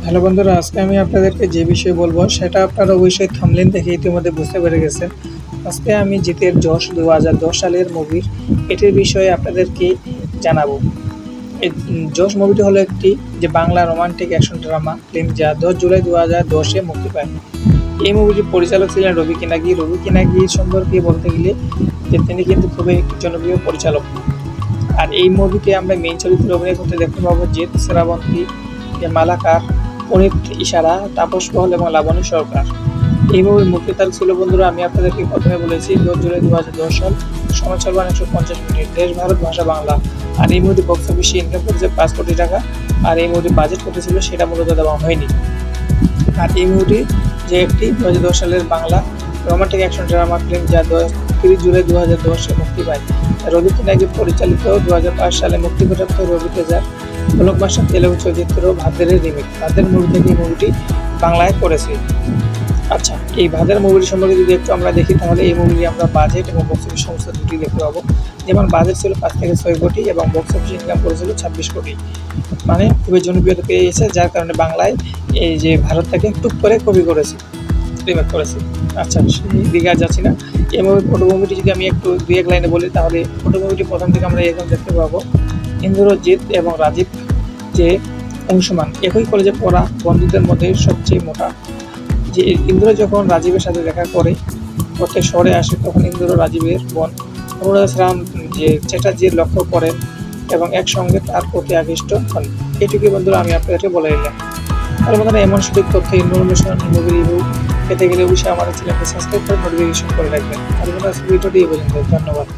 Hello বন্ধুরা, আজকে আমি আপনাদেরকে যে বিষয়ে বলবো সেটা আপনারা অবশ্যই থাম্বনেল দেখে ইতিমধ্যে বুঝতে পেরে গেছেন। আজকে আমি জিতের যশ 2010 সালের মুভির এটির বিষয়ে আপনাদেরকে জানাবো। এই যশ মুভিটি হলো একটি Bangla romantic action drama film, যা 10 জুলাই 2010-এ মুক্তি পায়। এই মুভিটির পরিচালক ছিলেন রবি কিনাগি। রবি কিনাগি সম্পর্কে বলতে গেলে তিনি কিন্তু খুবই একটি জনপ্রিয় পরিচালক। আর এই মুভিতে আমরা মেইন চরিত্রে অভিনয় করতে দেখতে পাবো জিৎ, শ্রাবন্তী, মালাকার, অনিত ইশারা, তাপস পল এবং লাবণী সরকার। এই মুভির মুক্তি তারিখ ছিল বন্ধুরা, আমি আপনাদেরকে প্রথমে বলেছি 10 জুলাই 2010 সাল। সময় চলবে 150 মিনিট। দেশ ভারত, ভাষা বাংলা। আর এই মুভিটি বক্স অফিসে ইনকাম করেছে 5 কোটি টাকা। আর এই মুভিটি বাজেট কত ছিল সেটা মূলত দেওয়া হয়নি। আর এই মুভিটি যে একটি 2010 সালের Bangla romantic action drama film, যা 30 জুলাই 2010-এ মুক্তি পায়। রবি কিনাগি পরিচালিত 2005 সালে মুক্তিপ্রাপ্ত রবি তেজার ব্লকবাস্টার তেলুগু চলচ্চিত্র ভাদের রিমেক। ভাদের মুভি থেকে এই মুভিটি বাংলায় করেছে। আচ্ছা, এই ভাদের মুভিটি সম্পর্কে যদি একটু আমরা দেখি, তাহলে এই মুভিটি আমরা বাজেট এবং বক্স অফিস সমস্ত দুটি দেখতে পাবো। যেমন বাজেট ছিল 5 থেকে 6 কোটি এবং বক্স অফিস ইনকাম করেছিল 26 কোটি। মানে খুবই জনপ্রিয়তা পেয়েছে, যার কারণে বাংলায় এই যে ভারত থেকে টুক করে কপি করেছে, রিমেক করেছে। আচ্ছা, সেই দিকে আর যাচ্ছি না। এই মুভিটি যদি আমি একটু 2-1 লাইনে বলি, তাহলে মুভিটি প্রথম থেকে আমরা এরকম দেখতে পাবো। ইন্দ্রজিৎ এবং রাজীব যে অংশমান, একই কলেজে পড়া বন্ধুদের মধ্যে সবচেয়ে মোটা। যে ইন্দ্র যখন রাজীবের সাথে দেখা করে প্রত্যেক শহরে আসে, তখন ইন্দ্র রাজীবের বোন অনুরাধা রাম যে চ্যাটার্জির লক্ষ্য করেন এবং একসঙ্গে তার প্রতি আকৃষ্ট হন। এটুকু বন্ধুরা আমি আপনাদেরকে বলে দিলাম। তাহলে বন্ধুরা, এমন সঠিক তথ্য ইনফরমেশন মুভি রিভিউ পেতে গেলে অবশ্যই আমাদের চ্যানেলকে সাবস্ক্রাইব করে নোটিফিকেশন করে রাখবেন। তাহলে বন্ধুরা, ভিডিওটি এই পর্যন্ত। ধন্যবাদ।